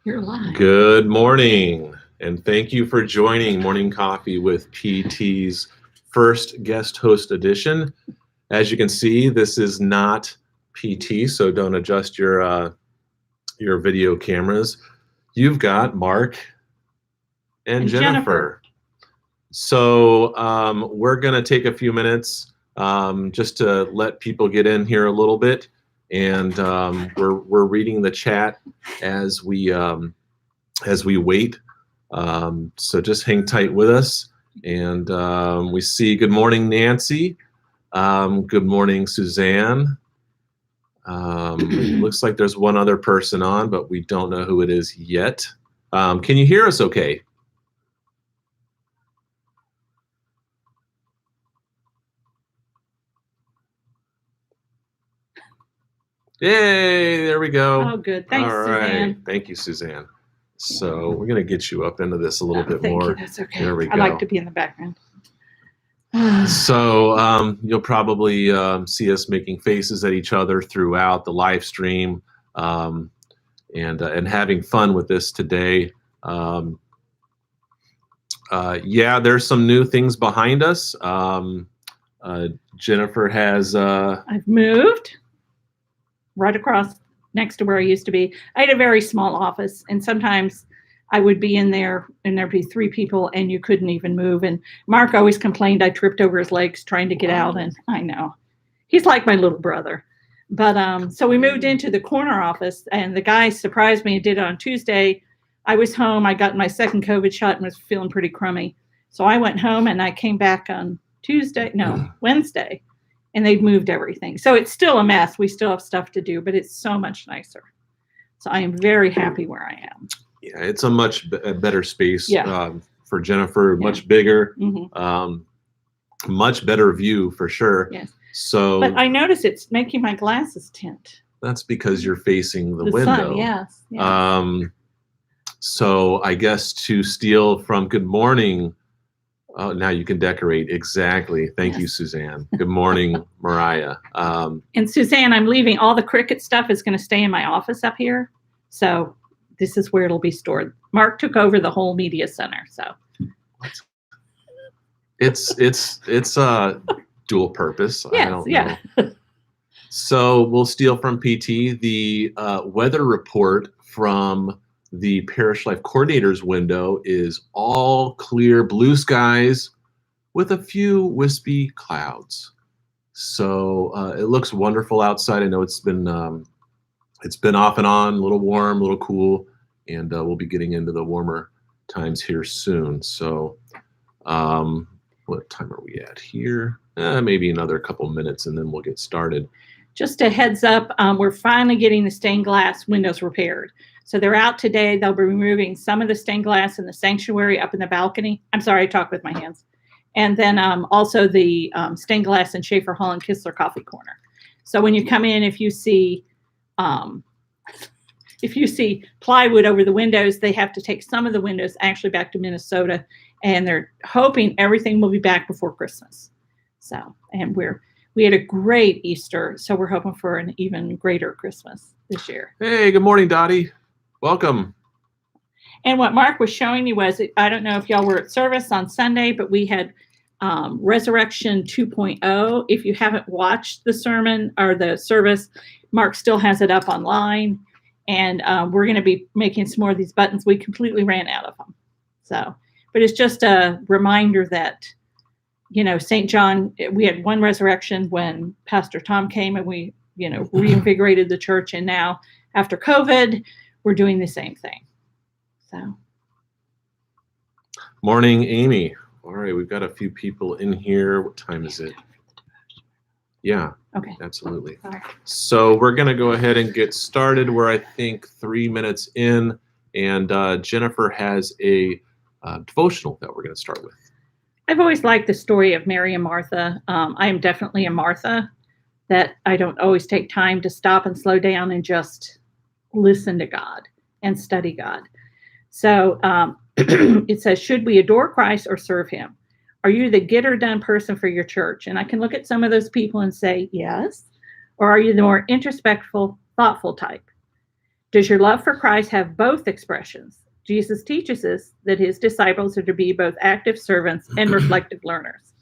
You're live. Good morning, and thank you for joining Morning Coffee with PT's first guest host edition. As you can see, this is not PT, so don't adjust your video cameras. You've got Mark and Jennifer. So we're going to take a few minutes just to let people get in here a little bit, and we're reading the chat as we wait. So just hang tight with us. And we see good morning, Nancy. Good morning, Suzanne. Looks like there's one other person on, but we don't know who it is yet. Can you hear us okay? Yay, there we go. Oh, good. Thanks, All right. Suzanne. Thank you, Suzanne. So we're going to get you up into this a little bit Thank more. you. That's okay. There we I go. like to be in the background. So you'll probably see us making faces at each other throughout the live stream and having fun with this today. Yeah, there's some new things behind us. Jennifer has... I've moved right across next to where I used to be. I had a very small office, and sometimes I would be in there and there'd be three people and you couldn't even move. And Mark always complained I tripped over his legs trying to get out. And I know he's like my little brother. But so we moved into the corner office, and the guy surprised me and did it on Tuesday. I was home. I got my second COVID shot and was feeling pretty crummy. So I went home and I came back on Wednesday, and they've moved everything. So it's still a mess. We still have stuff to do, but it's so much nicer. So I am very happy where I am. Yeah, it's a much better space for Jennifer, Yeah. much bigger, Mm-hmm. much better view for sure. Yes. So, but I notice it's making my glasses tint. That's because you're facing the window. Sun, yes. So I guess to steal from good morning, now you can decorate. Exactly. Thank you, Suzanne. Good morning, Mariah. And Suzanne, I'm leaving all the Cricut stuff is going to stay in my office up here. So this is where it'll be stored. Mark took over the whole media center. So it's dual purpose. Yes, I don't know. So we'll steal from PT. The weather report from the Parish Life Coordinator's window is all clear blue skies with a few wispy clouds. So it looks wonderful outside. I know it's been off and on, a little warm, a little cool, and we'll be getting into the warmer times here soon. So what time are we at here? Maybe another couple minutes and then we'll get started. Just a heads up, we're finally getting the stained glass windows repaired. So they're out today. They'll be removing some of the stained glass in the sanctuary up in the balcony. I'm sorry, I talk with my hands. And then also the stained glass in Schaefer Hall and Kistler Coffee Corner. So when you come in, if you see plywood over the windows, they have to take some of the windows actually back to Minnesota, and they're hoping everything will be back before Christmas. So, and we had a great Easter, so we're hoping for an even greater Christmas this year. Hey, good morning, Dottie. Welcome. And what Mark was showing you was, I don't know if y'all were at service on Sunday, but we had Resurrection 2.0. If you haven't watched the sermon or the service, Mark still has it up online. And we're going to be making some more of these buttons. We completely ran out of them. So, but it's just a reminder that, St. John, we had one resurrection when Pastor Tom came and we, reinvigorated the church. And now after COVID, we're doing the same thing. So. Morning, Amy. All right, we've got a few people in here. What time is it? Yeah. Okay. Absolutely. Sorry. So we're going to go ahead and get started. We're, I think, 3 minutes in, and Jennifer has a devotional that we're going to start with. I've always liked the story of Mary and Martha. I am definitely a Martha, that I don't always take time to stop and slow down and just listen to God and study God. So it says, should we adore Christ or serve him? Are you the get or done person for your church? And I can look at some of those people and say, yes. Or are you the more introspectful, thoughtful type? Does your love for Christ have both expressions? Jesus teaches us that his disciples are to be both active servants and reflective learners.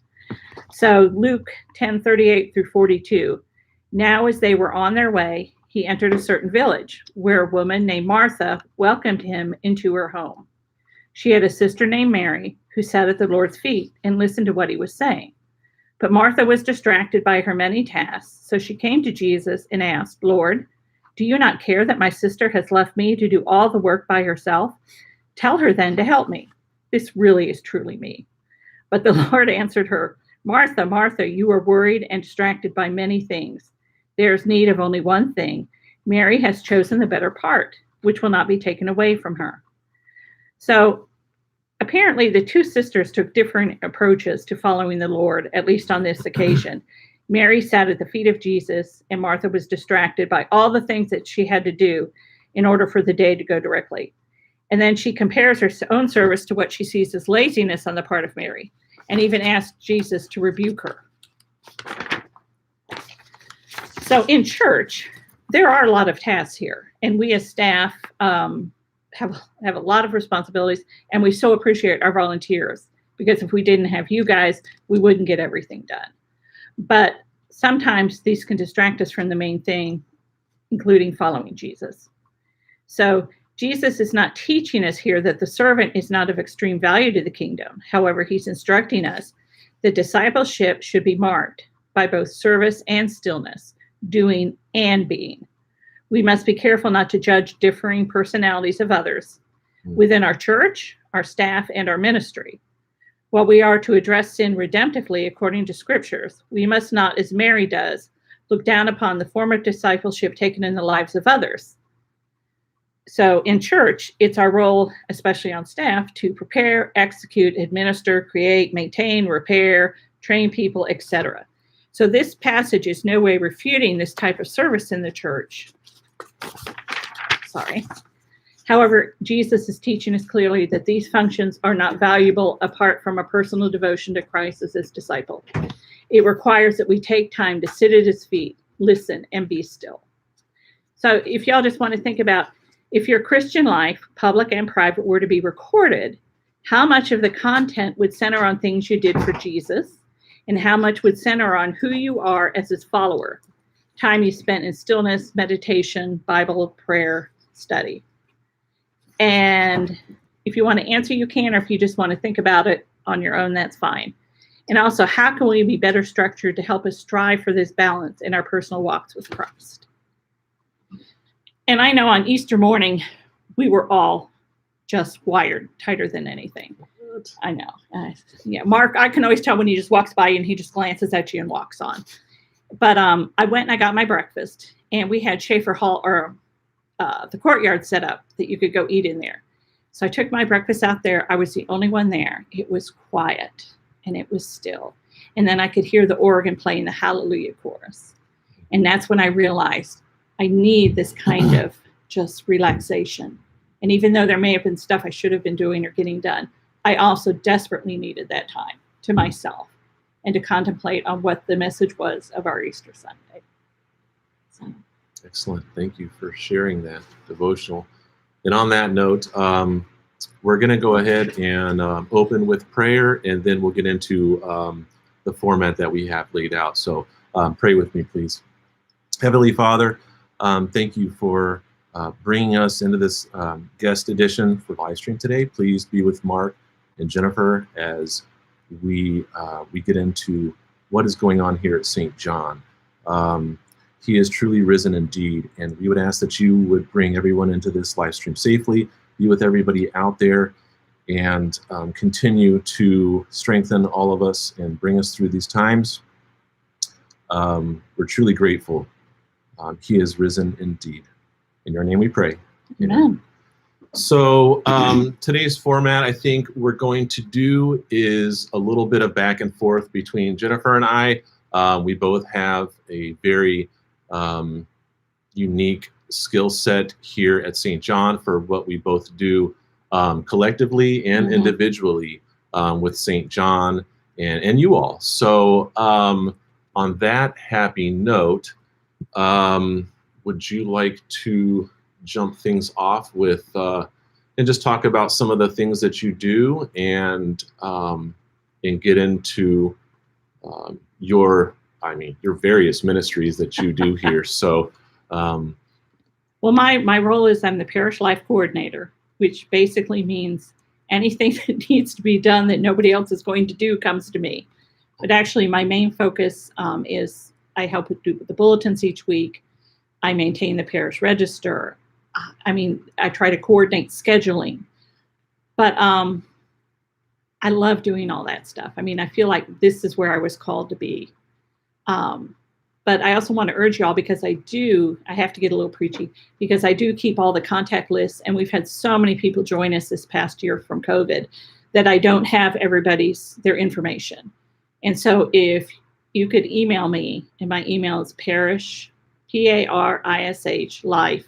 So Luke 10:38 through 42. Now as they were on their way, he entered a certain village where a woman named Martha welcomed him into her home. She had a sister named Mary who sat at the Lord's feet and listened to what he was saying. But Martha was distracted by her many tasks, so she came to Jesus and asked, Lord, do you not care that my sister has left me to do all the work by herself? Tell her then to help me. This really is truly me. But the Lord answered her, Martha, Martha, you are worried and distracted by many things. There is need of only one thing. Mary has chosen the better part, which will not be taken away from her. So apparently the two sisters took different approaches to following the Lord, at least on this occasion. Mary sat at the feet of Jesus, and Martha was distracted by all the things that she had to do in order for the day to go directly. And then she compares her own service to what she sees as laziness on the part of Mary, and even asks Jesus to rebuke her. So in church, there are a lot of tasks here, and we as staff have a lot of responsibilities, and we so appreciate our volunteers, because if we didn't have you guys, we wouldn't get everything done. But sometimes these can distract us from the main thing, including following Jesus. So Jesus is not teaching us here that the servant is not of extreme value to the kingdom. However, he's instructing us that discipleship should be marked by both service and stillness, doing and being. We must be careful not to judge differing personalities of others within our church, our staff, and our ministry. While we are to address sin redemptively according to scriptures, we must not, as Mary does, look down upon the form of discipleship taken in the lives of others. So in church, it's our role, especially on staff, to prepare, execute, administer, create, maintain, repair, train people, etc. So this passage is no way refuting this type of service in the church. Sorry. However, Jesus is teaching us clearly that these functions are not valuable apart from a personal devotion to Christ as his disciple. It requires that we take time to sit at his feet, listen, and be still. So if y'all just want to think about, if your Christian life, public and private, were to be recorded, how much of the content would center on things you did for Jesus, and how much would center on who you are as his follower? Time you spent in stillness, meditation, Bible, prayer, study. And if you want to answer, you can, or if you just want to think about it on your own, that's fine. And also, how can we be better structured to help us strive for this balance in our personal walks with Christ? And I know on Easter morning, we were all just wired tighter than anything. I know. Yeah, Mark, I can always tell when he just walks by and he just glances at you and walks on. But I went and I got my breakfast, and we had Schaefer Hall, or the courtyard set up that you could go eat in there. So I took my breakfast out there. I was the only one there. It was quiet and it was still. And then I could hear the organ playing the Hallelujah chorus. And that's when I realized I need this kind of just relaxation. And even though there may have been stuff I should have been doing or getting done, I also desperately needed that time to myself and to contemplate on what the message was of our Easter Sunday. So. Excellent. Thank you for sharing that devotional. And on that note, we're going to go ahead and open with prayer, and then we'll get into the format that we have laid out. So pray with me, please. Heavenly Father, thank you for bringing us into this guest edition for live stream today. Please be with Mark and Jennifer as we get into what is going on here at St. John. He is truly risen indeed, and we would ask that you would bring everyone into this live stream safely, be with everybody out there, and continue to strengthen all of us and bring us through these times. We're truly grateful. He is risen indeed. In your name we pray. Amen. So today's format, I think we're going to do is a little bit of back and forth between Jennifer and I. We both have a very unique skill set here at St. John for what we both do collectively and individually with St. John and you all. So on that happy note, would you like to jump things off with and just talk about some of the things that you do and get into your various ministries that you do here. So, well, my role is I'm the parish life coordinator, which basically means anything that needs to be done that nobody else is going to do comes to me. But actually, my main focus is I help with the bulletins each week. I maintain the parish register. I try to coordinate scheduling. But I love doing all that stuff. I feel like this is where I was called to be. But I also want to urge y'all, because I have to get a little preachy, because I do keep all the contact lists, and we've had so many people join us this past year from COVID that I don't have their information. And so if you could email me, and my email is parish, PARISH, life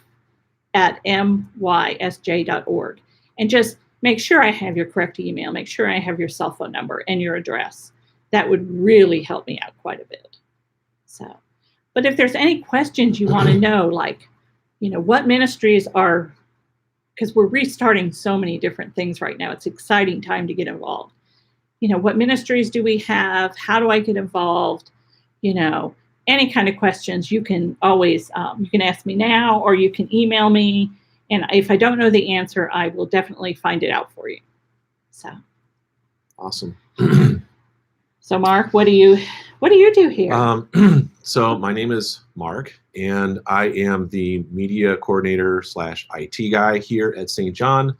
at mysj.org. And just make sure I have your correct email, make sure I have your cell phone number and your address. That would really help me out quite a bit. So, but if there's any questions you want to know, like, what ministries are, because we're restarting so many different things right now. It's an exciting time to get involved. What ministries do we have? How do I get involved? Any kind of questions, you can always, you can ask me now, or you can email me. And if I don't know the answer, I will definitely find it out for you. So. Awesome. So Mark, what do you do here? So my name is Mark, and I am the media coordinator / IT guy here at St. John.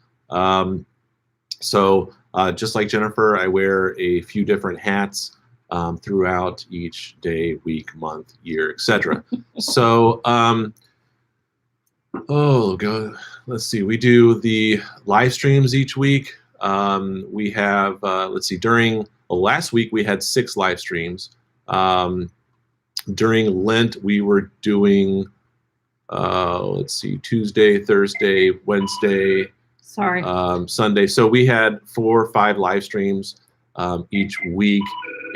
So just like Jennifer, I wear a few different hats throughout each day, week, month, year, etc. So, let's see. We do the live streams each week. We have, during last week we had 6 live streams. During Lent we were doing, Tuesday, Thursday, Wednesday, Sunday. So we had 4 or 5 live streams each week.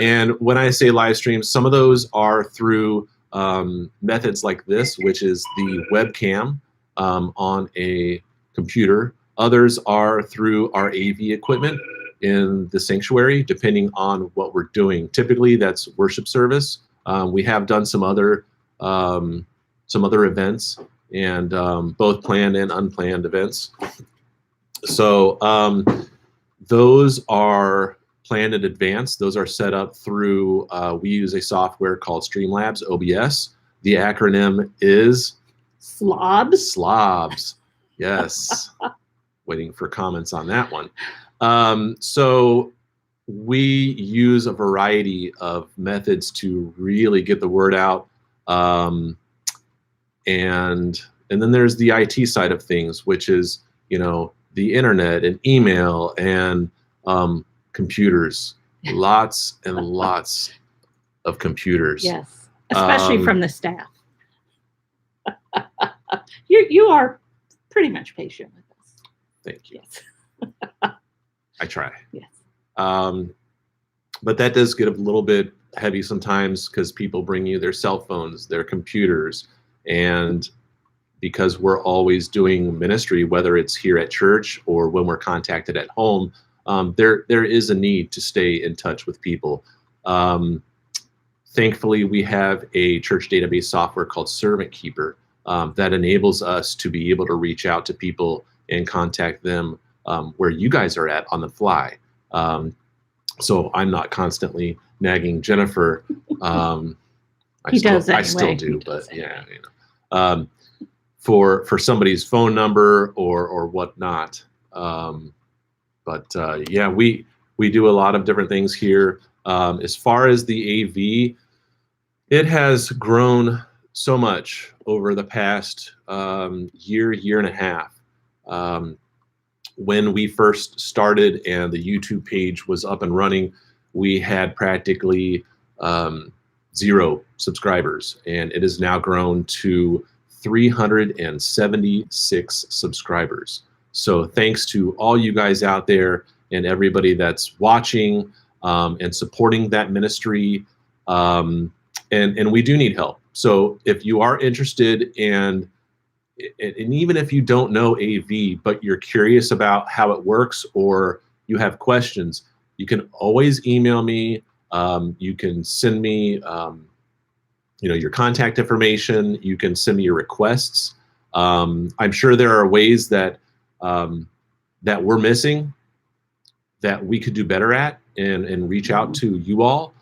And when I say live streams, some of those are through methods like this, which is the webcam on a computer. Others are through our AV equipment in the sanctuary, depending on what we're doing. Typically, that's worship service. We have done some other events, and both planned and unplanned events. So those are planned in advance. Those are set up through, we use a software called Streamlabs, OBS. The acronym is? SLOBS. SLOBS, yes. Waiting for comments on that one. So we use a variety of methods to really get the word out. And then there's the IT side of things, which is, the internet and email and computers, lots and lots of computers. Yes, especially from the staff. You are pretty much patient with us. Thank you. Yes. I try. Yes. But that does get a little bit heavy sometimes, because people bring you their cell phones, their computers, and because we're always doing ministry, whether it's here at church or when we're contacted at home, there is a need to stay in touch with people. Thankfully, we have a church database software called Servant Keeper that enables us to be able to reach out to people and contact them where you guys are at on the fly. So I'm not constantly nagging Jennifer. I still do, but yeah, for somebody's phone number or whatnot. Yeah, we do a lot of different things here. As far as the AV, it has grown so much over the past year and a half. When we first started and the YouTube page was up and running, we had practically 0 subscribers, and it has now grown to 376 subscribers. So thanks to all you guys out there and everybody that's watching and supporting that ministry. And we do need help. So if you are interested in and even if you don't know AV, but you're curious about how it works or you have questions, you can always email me. You can send me, your contact information. You can send me your requests. I'm sure there are ways that that we're missing that we could do better at and reach out to you all,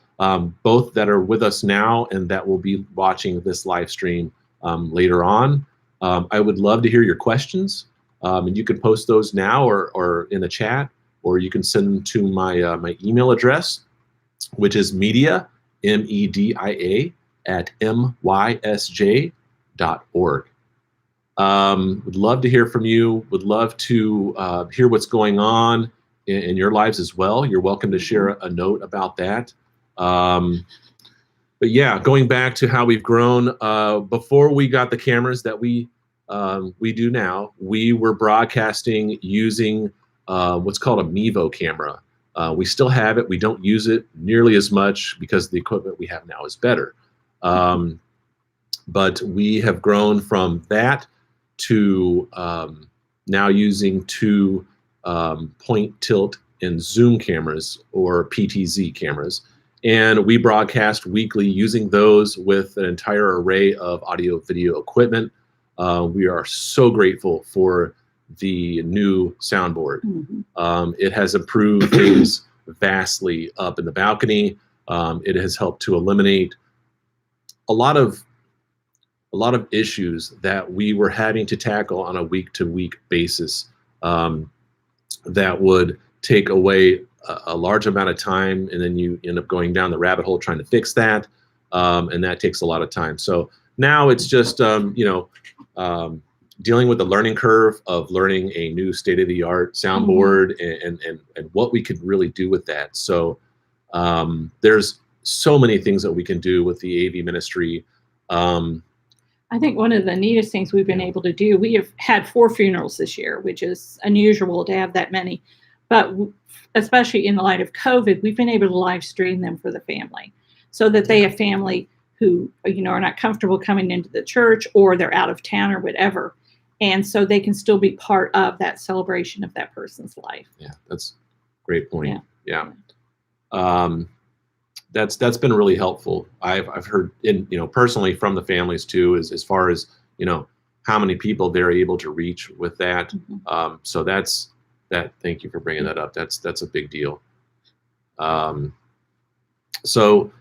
both that are with us now and that will be watching this live stream later on. I would love to hear your questions, and you can post those now or in the chat, or you can send them to my my email address, which is media, MEDIA, at mysj.org. Would love to hear from you. Would love to hear what's going on in your lives as well. You're welcome to share a note about that. But yeah, going back to how we've grown, before we got the cameras that we do now, we were broadcasting using what's called a Mevo camera. We still have it. We don't use it nearly as much because the equipment we have now is better. But we have grown from that to now using two point, tilt, and zoom cameras, or PTZ cameras. And we broadcast weekly using those with an entire array of audio video equipment. We are so grateful for the new soundboard. It has improved things vastly up in the balcony. It has helped to eliminate a lot of issues that we were having to tackle on a week-to-week basis, that would take away a large amount of time, and then you end up going down the rabbit hole trying to fix that, and that takes a lot of time. So now it's just dealing with the learning curve of learning a new state-of-the-art soundboard and what we could really do with that. So there's so many things that we can do with the AV ministry. I think one of the neatest things we've been able to do, we have had 4 funerals this year, which is unusual to have that many. But especially in the light of COVID, we've been able to live stream them for the family, so that they have family who, are not comfortable coming into the church, or they're out of town or whatever. And so they can still be part of that celebration of that person's life. Yeah, that's a great point. Yeah. That's been really helpful. I've heard personally from the families too, as far as how many people they're able to reach with that. So that's that. Thank you for bringing that up. That's a big deal. So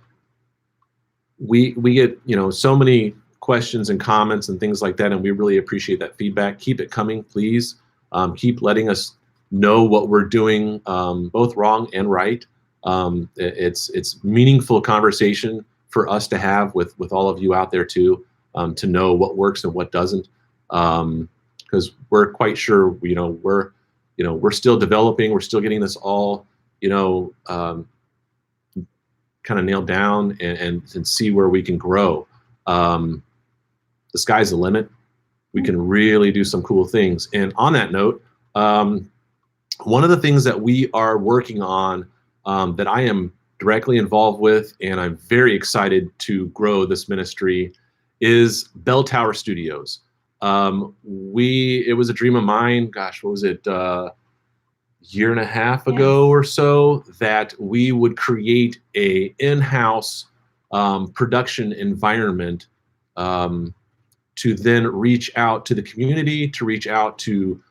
we get so many questions and comments and things like that, and we really appreciate that feedback. Keep it coming, please. Keep letting us know what we're doing both wrong and right. It's meaningful conversation for us to have with all of you out there too, to know what works and what doesn't, because we're quite sure we're still developing, we're still getting this all kind of nailed down and see where we can grow. The sky's the limit. We can really do some cool things. And on that note, one of the things that we are working on, that I am directly involved with, and I'm very excited to grow this ministry, is Bell Tower Studios. It was a dream of mine, gosh, what was it, year and a half ago or so, that we would create a in-house production environment to then reach out to the community, to reach out to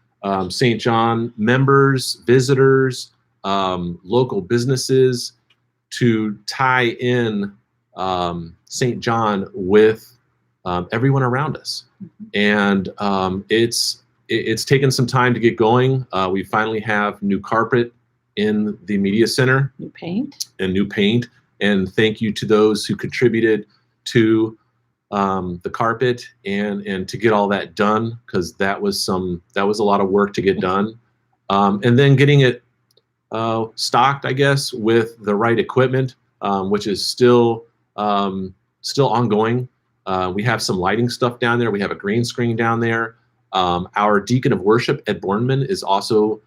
St. John members, visitors, local businesses, to tie in St. John with everyone around us. And it's taken some time to get going. We finally have new carpet in the media center, new paint, and thank you to those who contributed to the carpet and to get all that done, because that was a lot of work to get done, and then getting it stocked, I guess, with the right equipment, which is still ongoing. We have some lighting stuff down there. We have a green screen down there. Our deacon of worship, Ed Bornman, is also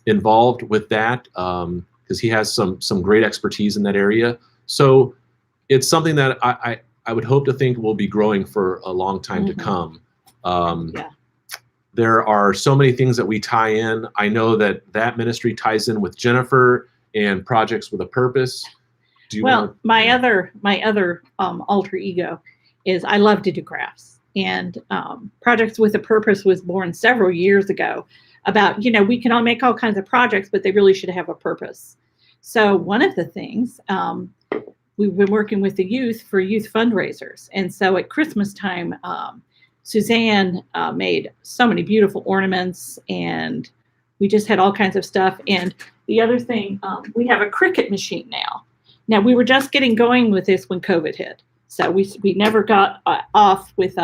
involved with that, because he has some great expertise in that area. So it's something that I would hope to think will be growing for a long time to come. Yeah. There are so many things that we tie in. I know that ministry ties in with Jennifer and Projects with a Purpose. Do you want to? My other alter ego is I love to do crafts, and Projects with a Purpose was born several years ago. About we can all make all kinds of projects, but they really should have a purpose. So one of the things we've been working with the youth for youth fundraisers, and so at Christmas time. Suzanne made so many beautiful ornaments, and we just had all kinds of stuff. And the other thing, we have a Cricut machine now. Now, we were just getting going with this when COVID hit, so we never got off with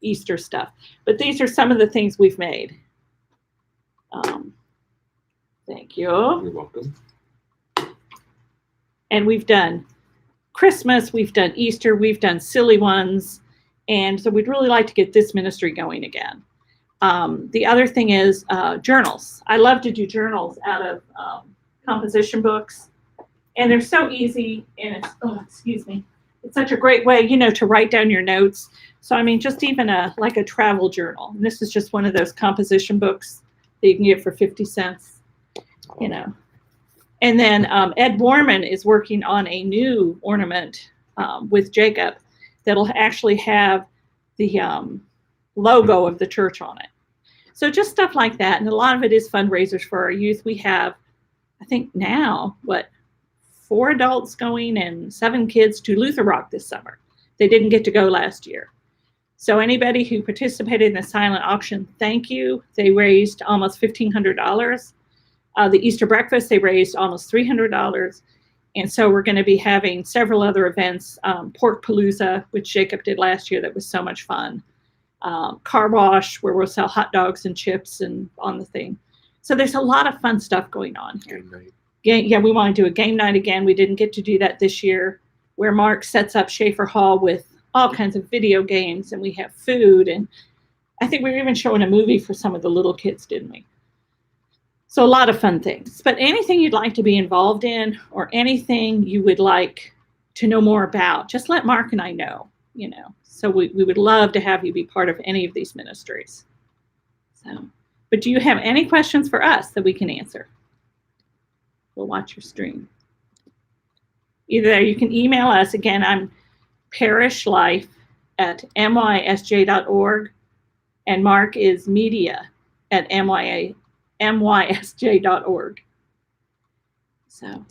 Easter stuff. But these are some of the things we've made. Thank you. You're welcome. And we've done Christmas, we've done Easter, we've done silly ones. And so we'd really like to get this ministry going again. The other thing is journals. I love to do journals out of composition books. And they're so easy. And it's such a great way, to write down your notes. So, I mean, just even like a travel journal. And this is just one of those composition books that you can get for 50 cents, And then Ed Borman is working on a new ornament with Jacob that'll actually have the logo of the church on it. So just stuff like that. And a lot of it is fundraisers for our youth. We have, I think now, 4 adults going and 7 kids to Luther Rock this summer. They didn't get to go last year. So anybody who participated in the silent auction, thank you. They raised almost $1,500. The Easter breakfast, they raised almost $300. And so we're going to be having several other events, Pork Palooza, which Jacob did last year. That was so much fun. Car wash, where we'll sell hot dogs and chips and on the thing. So there's a lot of fun stuff going on here. Game night. Yeah, we want to do a game night again. We didn't get to do that this year, where Mark sets up Schaefer Hall with all kinds of video games, and we have food. And I think we were even showing a movie for some of the little kids, didn't we? So a lot of fun things. But anything you'd like to be involved in or anything you would like to know more about, just let Mark and I know, So we would love to have you be part of any of these ministries. But do you have any questions for us that we can answer? We'll watch your stream. Either you can email us. Again, I'm parishlife@mysj.org, and Mark is media@mysj.org. So.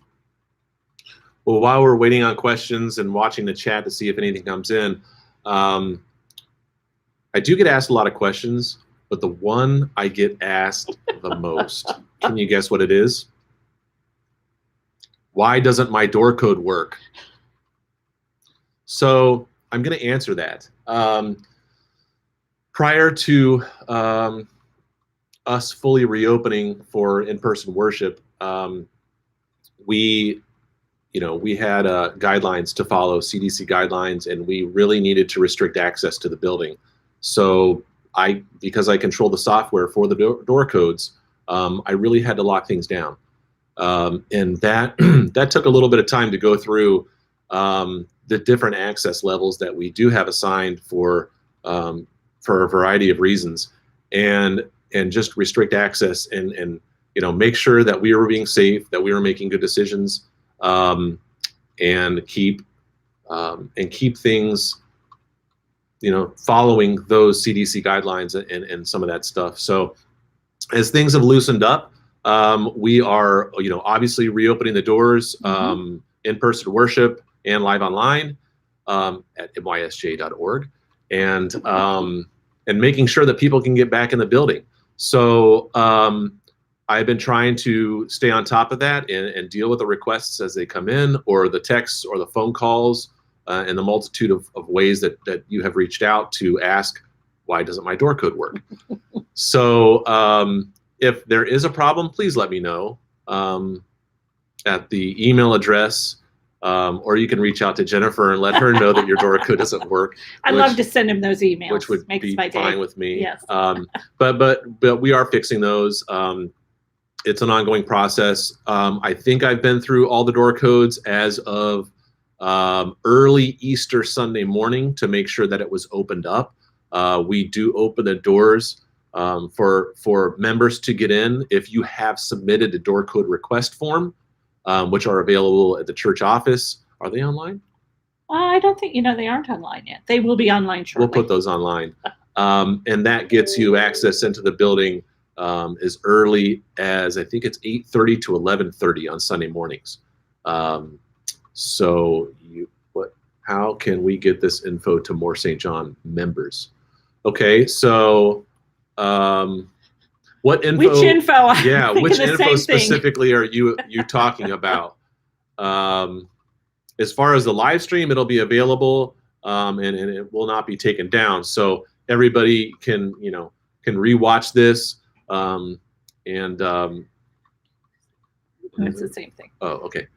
Well, while we're waiting on questions and watching the chat to see if anything comes in, I do get asked a lot of questions, but the one I get asked the most, can you guess what it is? Why doesn't my door code work? So I'm going to answer that. Prior to us fully reopening for in-person worship, we had guidelines to follow, CDC guidelines, and we really needed to restrict access to the building. So because I control the software for the door codes, I really had to lock things down. And that took a little bit of time to go through the different access levels that we do have assigned for a variety of reasons, and just restrict access and make sure that we were being safe, that we were making good decisions, and keep things following those CDC guidelines and some of that stuff. So as things have loosened up, we are obviously reopening the doors, in-person worship and live online at mysj.org, and making sure that people can get back in the building. So I've been trying to stay on top of that and deal with the requests as they come in, or the texts or the phone calls, and the multitude of ways that you have reached out to ask, why doesn't my door code work? So if there is a problem, please let me know at the email address, or you can reach out to Jennifer and let her know that your door code doesn't work. I'd love to send him those emails. Which would Makes be my day. fine with me. Yes. But we are fixing those. It's an ongoing process. I think I've been through all the door codes as of early Easter Sunday morning to make sure that it was opened up. We do open the doors for members to get in if you have submitted a door code request form, which are available at the church office. Are they online? I don't think, they aren't online yet. They will be online shortly. We'll put those online. And that gets you access into the building as early as, I think it's 8:30 to 11:30 on Sunday mornings. How can we get this info to more St. John members? Okay, so what info? Which info? Yeah, which info specifically are you talking about? As far as the live stream, it'll be available and it will not be taken down. So everybody can rewatch this. It's the same thing. Oh, okay.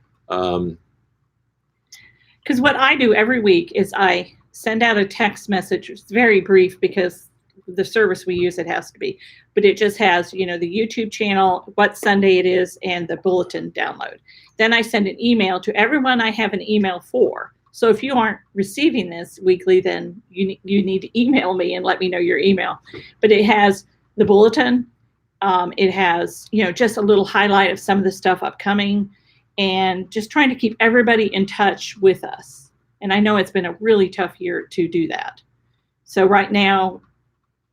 Because what I do every week is I send out a text message. It's very brief because the service we use, it has to be. But it just has, the YouTube channel, what Sunday it is, and the bulletin download. Then I send an email to everyone I have an email for. So if you aren't receiving this weekly, then you need to email me and let me know your email. But it has the bulletin. It has, just a little highlight of some of the stuff upcoming and just trying to keep everybody in touch with us. And I know it's been a really tough year to do that. So right now,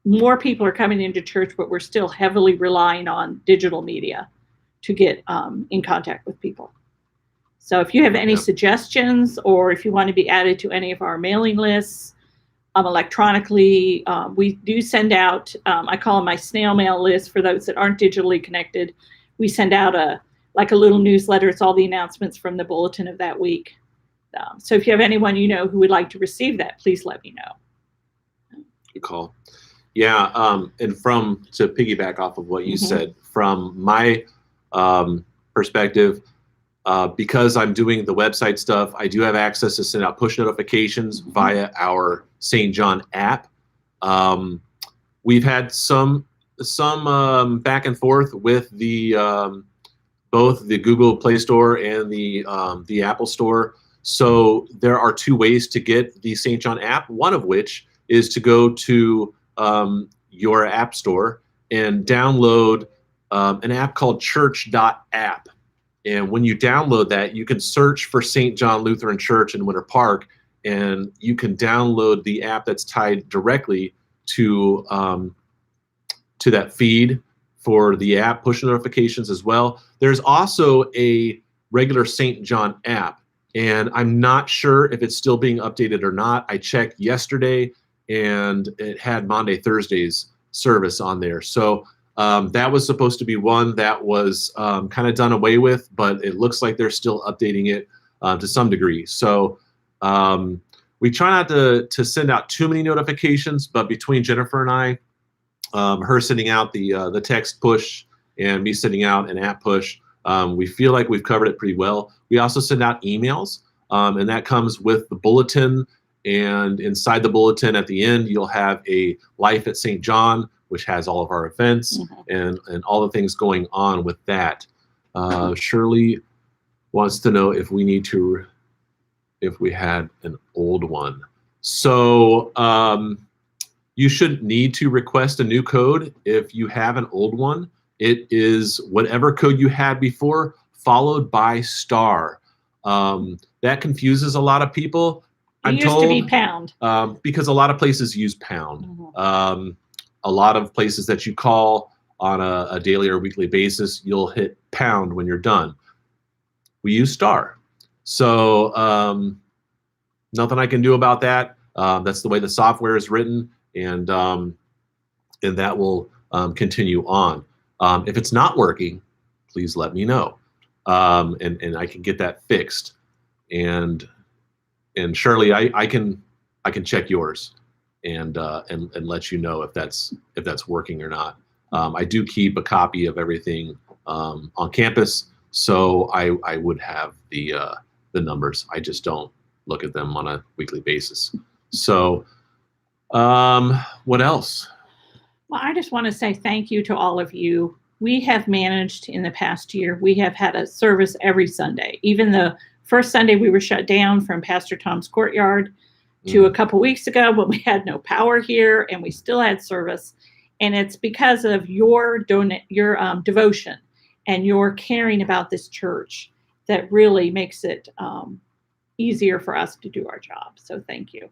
more people are coming into church, but we're still heavily relying on digital media to get in contact with people. So if you have any suggestions or if you want to be added to any of our mailing lists electronically, we do send out, I call them my snail mail list for those that aren't digitally connected. We send out a little newsletter. It's all the announcements from the bulletin of that week. So if you have anyone who would like to receive that, please let me know. Good call. Yeah, and to piggyback off of what you said, from my perspective, because I'm doing the website stuff, I do have access to send out push notifications via our St. John app. We've had some back and forth with the both the Google Play Store and the Apple Store. So there are two ways to get the St. John app. One of which is to go to your app store and download an app called church.app. And when you download that, you can search for St. John Lutheran Church in Winter Park, and you can download the app that's tied directly to that feed for the app, push notifications as well. There's also a regular St. John app, and I'm not sure if it's still being updated or not. I checked yesterday, and it had Monday, Thursday's service on there. So that was supposed to be one that was kind of done away with, but it looks like they're still updating it to some degree. So we try not to send out too many notifications, but between Jennifer and I, her sending out the text push and me sending out an app push, we feel like we've covered it pretty well. We also send out emails, and that comes with the bulletin. And inside the bulletin at the end, you'll have a Life at St. John, which has all of our events and all the things going on with that. Shirley wants to know if we had an old one. So you shouldn't need to request a new code if you have an old one. It is whatever code you had before, followed by star. That confuses a lot of people. It used to be pound. Because a lot of places use pound. A lot of places that you call on a daily or weekly basis, you'll hit pound when you're done. We use star. So nothing I can do about that. That's the way the software is written, and that will continue on. If it's not working, please let me know, and I can get that fixed. And Shirley, I can check yours and let you know if that's working or not. I do keep a copy of everything on campus, so I would have the numbers. I just don't look at them on a weekly basis. So what else? Well, I just want to say thank you to all of you. We have managed in the past year, we have had a service every Sunday. Even the first Sunday we were shut down from Pastor Tom's courtyard, to a couple weeks ago when we had no power here and we still had service. And it's because of your devotion and your caring about this church that really makes it easier for us to do our job. So thank you.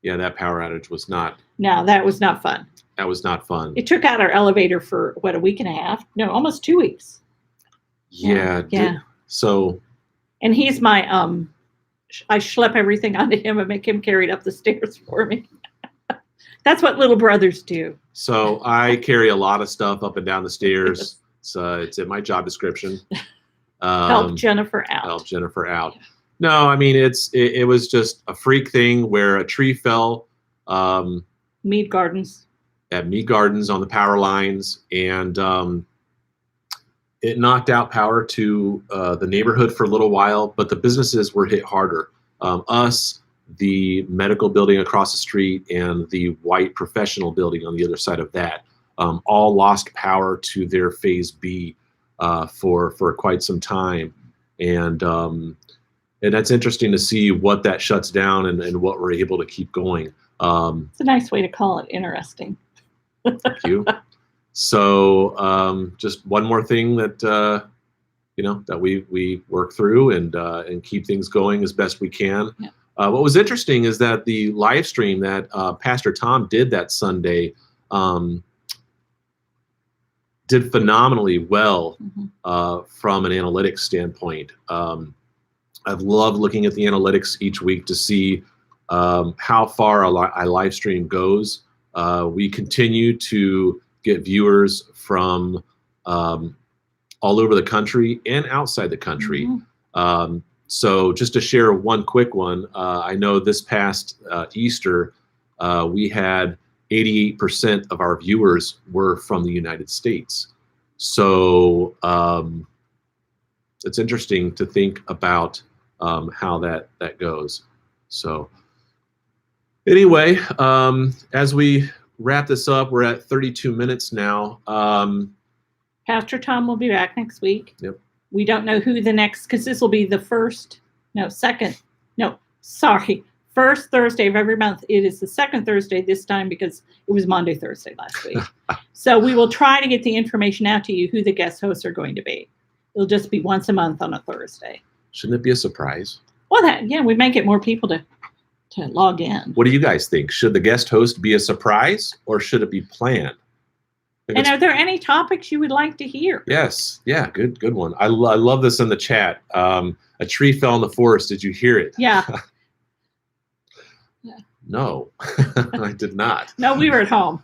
Yeah, that power outage was not. No, that was not fun. That was not fun. It took out our elevator for what, a week and a half? No, almost 2 weeks. Yeah. Yeah. So. And he's my I schlep everything onto him and make him carry it up the stairs for me. That's what little brothers do. So I carry a lot of stuff up and down the stairs. So it's in my job description. Help Jennifer out. Help Jennifer out. No, I mean, it was just a freak thing where a tree fell. Mead Gardens. At Mead Gardens on the power lines, and it knocked out power to the neighborhood for a little while, but the businesses were hit harder. Us, the medical building across the street, and the white professional building on the other side of that, all lost power to their Phase B for quite some time. And that's interesting to see what that shuts down and what we're able to keep going. It's a nice way to call it interesting. Thank you. So just one more thing that that we work through and keep things going as best we can. Yeah. What was interesting is that the live stream that Pastor Tom did that Sunday did phenomenally well from an analytics standpoint. I've loved looking at the analytics each week to see how far a live stream goes. We continue to get viewers from all over the country and outside the country. So just to share one quick one, I know this past Easter, we had 88% of our viewers were from the United States. So it's interesting to think about how that goes. So anyway, as we wrap this up, we're at 32 minutes now. Pastor Tom will be back next week. Yep. We don't know who the next, because this will be the first Thursday of every month. It is the second Thursday this time because it was Monday, Thursday last week. So we will try to get the information out to you who the guest hosts are going to be. It'll just be once a month on a Thursday. Shouldn't it be a surprise? Well, we might get more people to log in. What do you guys think? Should the guest host be a surprise or should it be planned? And are there any topics you would like to hear? Yes. Yeah. Good one. I love this in the chat. A tree fell in the forest. Did you hear it? Yeah. No, I did not. No, we were at home.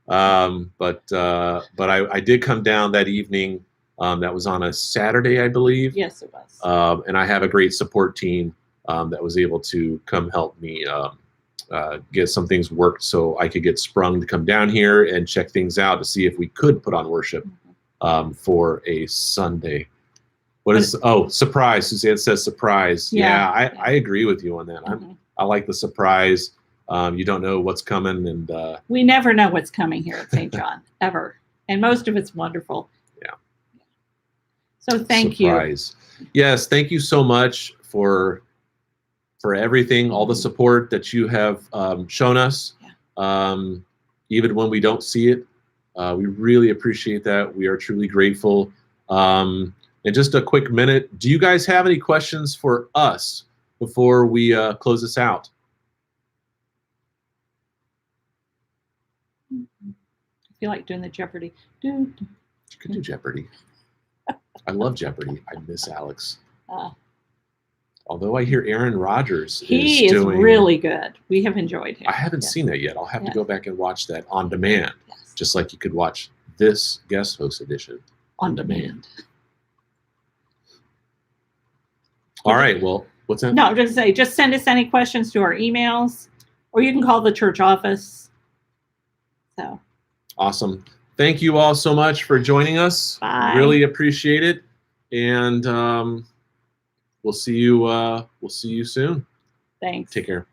But I did come down that evening. That was on a Saturday, I believe. Yes, it was. And I have a great support team that was able to come help me get some things worked so I could get sprung to come down here and check things out to see if we could put on worship for a Sunday. What is, surprise. Suzanne says surprise. Yeah, I agree with you on that. I like the surprise. You don't know what's coming. And we never know what's coming here at St. John, ever. And most of it's wonderful. Yeah. So thank you. Yes, thank you so much for everything, all the support that you have shown us, even when we don't see it. We really appreciate that. We are truly grateful. And just a quick minute, do you guys have any questions for us before we close this out? I feel like doing the Jeopardy. You could do Jeopardy. I love Jeopardy. I miss Alex. Although I hear Aaron Rodgers is really good. We have enjoyed him. I haven't seen that yet. I'll have to go back and watch that on demand, just like you could watch this guest host edition on demand. All right. Well, what's that? No, just send us any questions to our emails, or you can call the church office. So awesome. Thank you all so much for joining us. Bye. Really appreciate it. And we'll see you soon. Thanks. Take care.